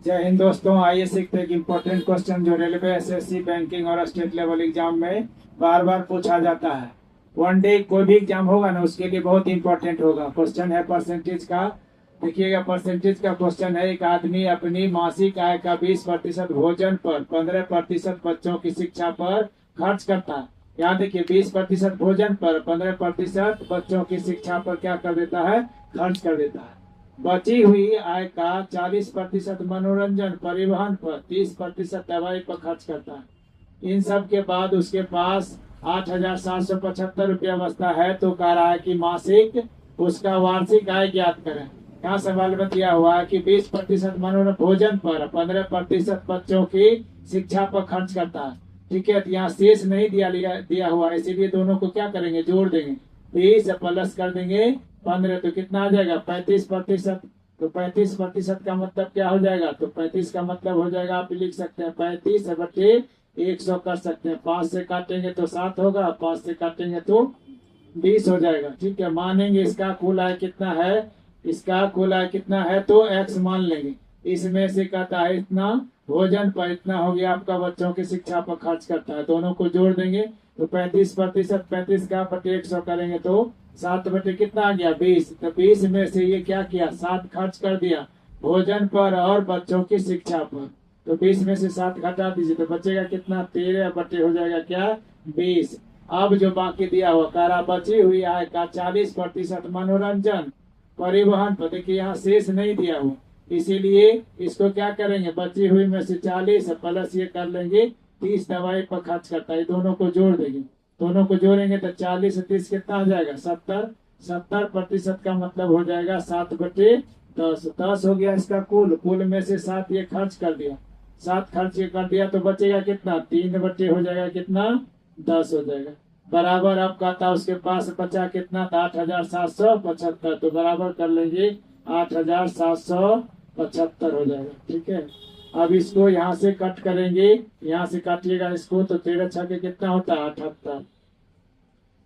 जय हिंद दोस्तों, आइए सीखते हैं इम्पोर्टेंट क्वेश्चन जो रेलवे, एसएससी, बैंकिंग और स्टेट लेवल एग्जाम में बार बार पूछा जाता है। वन डे कोई भी एग्जाम होगा ना, उसके लिए बहुत इंपॉर्टेंट होगा। क्वेश्चन है परसेंटेज का। देखिएगा, परसेंटेज का क्वेश्चन है। एक आदमी अपनी मासिक आय का 20% भोजन पर, 15% बच्चों की शिक्षा पर खर्च करता है। यहाँ देखिए, 20% भोजन पर, 15% बच्चों की शिक्षा पर क्या कर देता है, खर्च कर देता है। बची हुई आय का 40% मनोरंजन, परिवहन पर, 30% दवाई पर खर्च करता है। इन सब के बाद उसके पास 8,775 रुपया बचता है। तो कह रहा है कि मासिक उसका वार्षिक आय ज्ञात करें। यहाँ सवाल में दिया हुआ है कि 20% मनोरंजन भोजन पर, 15% बच्चों की शिक्षा पर खर्च करता है। ठीक है, तो यहाँ शेष नहीं दिया हुआ है, इसीलिए दोनों को क्या करेंगे, जोड़ देंगे। 20 प्लस कर देंगे 15, तो कितना आ जाएगा, 35%। तो 35% का मतलब क्या हो जाएगा, तो 35 का मतलब हो जाएगा, आप लिख सकते हैं 35/100 कर सकते हैं। 5 से काटेंगे तो 7 होगा, 5 से काटेंगे तो 20 हो जाएगा। ठीक है, मानेंगे इसका कुल आय कितना है, इसका कुल आय कितना है, तो x मान लेंगे। इसमें से कहता है इतना भोजन पर, इतना हो गया आपका बच्चों की शिक्षा पर खर्च करता है। दोनों को जोड़ देंगे तो 35%, 35 का बटे 100 करेंगे तो 7 बटे कितना आ गया, 20। तो 20 में से ये क्या किया, 7 खर्च कर दिया भोजन पर और बच्चों की शिक्षा पर। तो 20 में से 7 घटा दीजिए तो बचेगा कितना, 13 बटे हो जाएगा क्या, 20। अब जो बाकी दिया हुआ कारा, बची हुई आय का 40% मनोरंजन, परिवहन पर, देखिए यहाँ शेष नहीं दिया हुआ, इसीलिए इसको क्या करेंगे, बची हुई में से 40 प्लस ये कर लेंगे 30 दवाई पर खर्च करता है। दोनों को जोड़ देंगे, दोनों को जोड़ेंगे तो 40 से 30 कितना हो जाएगा, 70। 70% का मतलब हो जाएगा 7/10। 10 हो गया इसका कुल में से 7 ये खर्च कर दिया, 7 खर्च ये कर दिया तो बचेगा कितना, 3 बटे हो जाएगा कितना, 10 हो जाएगा। बराबर अब कहता उसके पास बचा कितना था, 8,775। तो बराबर कर लेंगे 8,775 हो जाएगा। ठीक है, अब इसको यहाँ से कट करेंगे, यहाँ से काटिएगा इसको तो 13 छके कितना होता है, 78।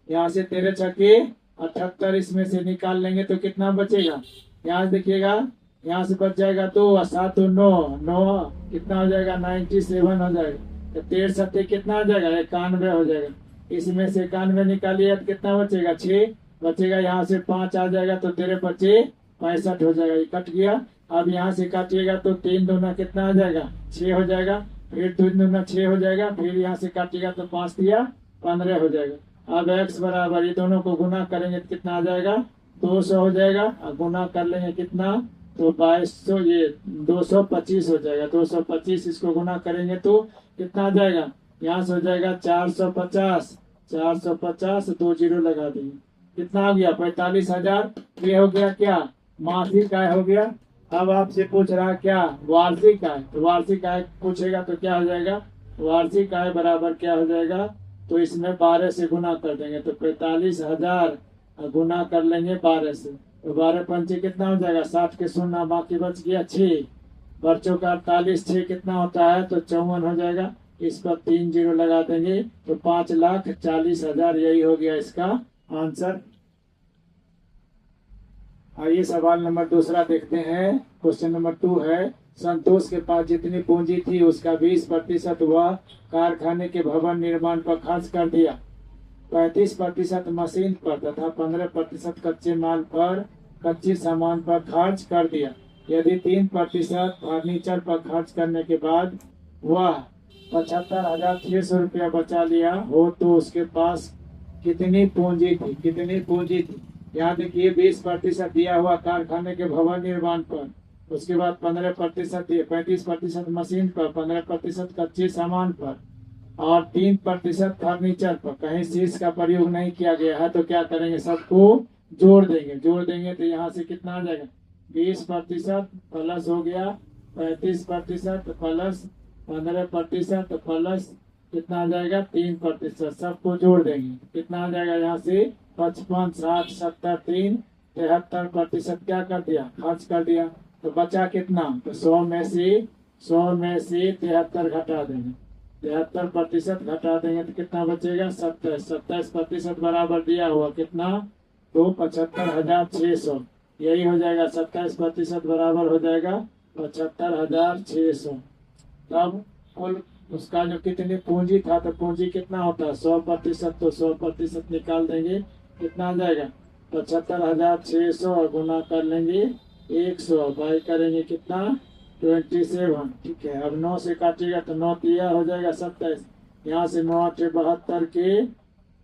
यहाँ से 13 छके 78, इसमें से निकाल लेंगे तो कितना बचेगा, यहाँ से देखिएगा, यहाँ से बच जाएगा तो 7 9 9 कितना हो जाएगा, 97 हो जाएगा। तो 13 सत्ते कितना हो जाएगा, 91 हो जाएगा। इसमें से 91 निकालिए तो कितना बचेगा, 6 बचेगा। यहाँ से 5 आ जाएगा तो 13 बचे 65 हो जाएगा, ये कट गया। अब यहाँ से काटिएगा तो 3 दूना कितना हो जाएगा, 6 हो जाएगा। फिर 3 दूना 6 हो जाएगा, फिर यहाँ से काटिएगा तो 5 दिया 15 हो जाएगा। अब x बराबर, ये दोनों को गुना करेंगे तो कितना आ जाएगा, 200 हो जाएगा। और गुना कर लेंगे कितना, तो 2200, ये 225 हो जाएगा। 225 इसको गुना करेंगे तो कितना आ जाएगा, यहाँ से हो जाएगा 450। 450 2 जीरो लगा देंगे, कितना आ गया, 45,000। ये हो गया क्या, मासिक आय हो गया। अब आपसे पूछ रहा क्या, वार्षिक आय। तो वार्षिक आय पूछेगा तो क्या हो जाएगा, वार्षिक आय बराबर क्या हो जाएगा, तो इसमें 12 से गुना कर देंगे तो 45,000 गुना कर लेंगे 12 से। तो 12 पंचे कितना हो जाएगा, 60 के शून्य, बाकी बच गया 6। बच्चों का 48, 6 कितना होता है, तो 54 हो जाएगा। इस पर 3 जीरो लगा देंगे तो 5,40,000, यही हो गया इसका आंसर। आइए सवाल नंबर दूसरा देखते हैं। क्वेश्चन नंबर 2 है, संतोष के पास जितनी पूंजी थी उसका 20% वह कारखाने के भवन निर्माण पर खर्च कर दिया, 35% मशीन पर तथा 15% कच्चे माल पर, कच्चे सामान पर खर्च कर दिया। यदि 3% फर्नीचर पर खर्च करने के बाद वह 75,600 रुपया बचा लिया हो तो उसके पास कितनी पूंजी थी, कितनी पूंजी थी। यहाँ देखिए 20% दिया हुआ कारखाने के भवन निर्माण पर, उसके बाद 15% 35% मशीन पर, 15% कच्चे सामान पर और 3% फर्नीचर पर। कहीं शेष का प्रयोग नहीं किया गया है तो क्या करेंगे, सबको जोड़ देंगे। जोड़ देंगे तो यहाँ से कितना आ जाएगा, 20% प्लस हो गया 35% प्लस 15% प्लस कितना आ जाएगा, 3%। सबको जोड़ देंगे कितना आ जाएगा, यहाँ से 55 60 70 3 73% क्या कर दिया, खर्च कर दिया। तो बचा कितना, तो 100 में से 73 घटा देंगे, 73% घटा देंगे तो कितना बचेगा, 27। 27% बराबर दिया हुआ कितना, तो 75,600, यही हो जाएगा। 27% बराबर हो जाएगा 75,600। तब कुल उसका जो कितनी पूंजी था, तो पूंजी कितना होता है 100%, तो 100% निकाल देंगे, कितना आ जाएगा 75,600 और गुना कर लेंगे 100, बाई करेंगे कितना 27। ठीक है, अब 9 से काटिएगा तो 9 तिया हो जाएगा 27, यहाँ से 9 8 72 के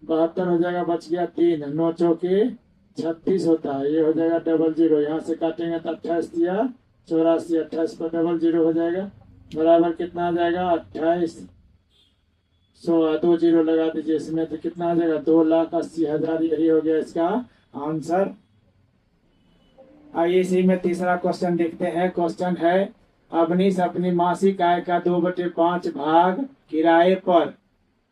72 हो जाएगा, बच गया 3, 9 चौके 36 होता है, ये हो जाएगा 00। यहाँ से काटेंगे तो 28 तिया 84, 28 पर 00 हो जाएगा, बराबर कितना आ जाएगा 2800, 2 0 लगा दीजिए इसमें, तो कितना आ जाएगा 2,80,000। यही हो गया इसका आंसर। आइए इसी में तीसरा क्वेश्चन देखते हैं। क्वेश्चन है, अवनीश अपनी मासिक आय का 2/5 भाग किराए पर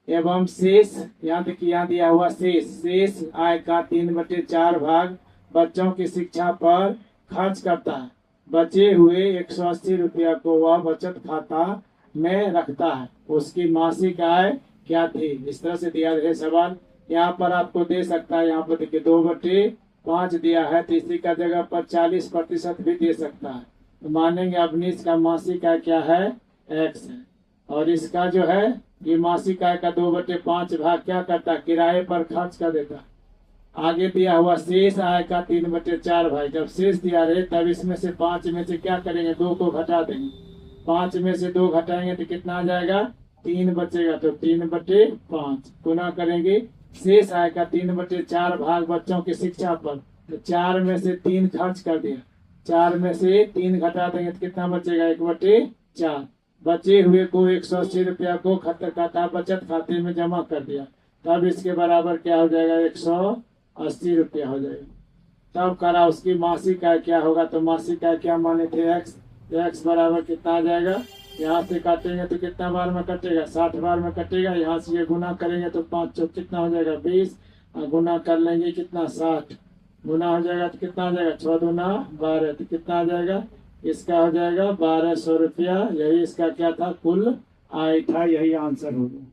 एवं शेष, यहाँ तक यहाँ दिया हुआ शेष आय का 3/4 भाग बच्चों की शिक्षा पर खर्च करता है। बचे हुए 180 रुपया को वह बचत खाता में रखता है। उसकी मासिक आय क्या थी? इस तरह से दिया है सवाल। यहाँ पर आपको दे सकता है, यहाँ पर देखिए 2/5 दिया है, तो इसी का जगह पर 40% भी दे सकता है। तो मानेंगे अवनीश का मासिक आय क्या है x है, और इसका जो है ये मासिक आय का 2/5 भाग क्या करता है किराए पर खर्च कर देता है। आगे दिया हुआ शेष आय का 3/4 भाग, जब शेष दिया रहे तब इसमें से 5 में से क्या करेंगे 2 को घटा देंगे, 5 में से 2 घटाएंगे तो कितना आ जाएगा 3 बचेगा, तो 3/5 गुना करेंगे शेष आय का 3/4 भाग बच्चों की शिक्षा पर, तो 4 में से 3 खर्च कर दिया, 4 में से 3 घटा देंगे तो कितना बचेगा 1/4। बचे हुए को 180 रुपया को खाता बचत खाते में जमा कर दिया, तब इसके बराबर क्या हो जाएगा 180 रुपया हो जाएगा। तब करा उसकी मासिक आय क्या होगा, तो मासिक आय क्या माने थे x, तो x बराबर कितना आ जाएगा, यहाँ से काटेंगे तो कितना बार में कटेगा 60 बार में कटेगा। यहाँ से ये गुना करेंगे तो 5 चौक कितना हो जाएगा 20, और गुना कर लेंगे कितना 60, गुना हो जाएगा तो कितना आ जाएगा 6 दूना 12, तो कितना आ जाएगा इसका हो जाएगा 1200 रुपया। यही इसका क्या था कुल आय था, यही आंसर होगा।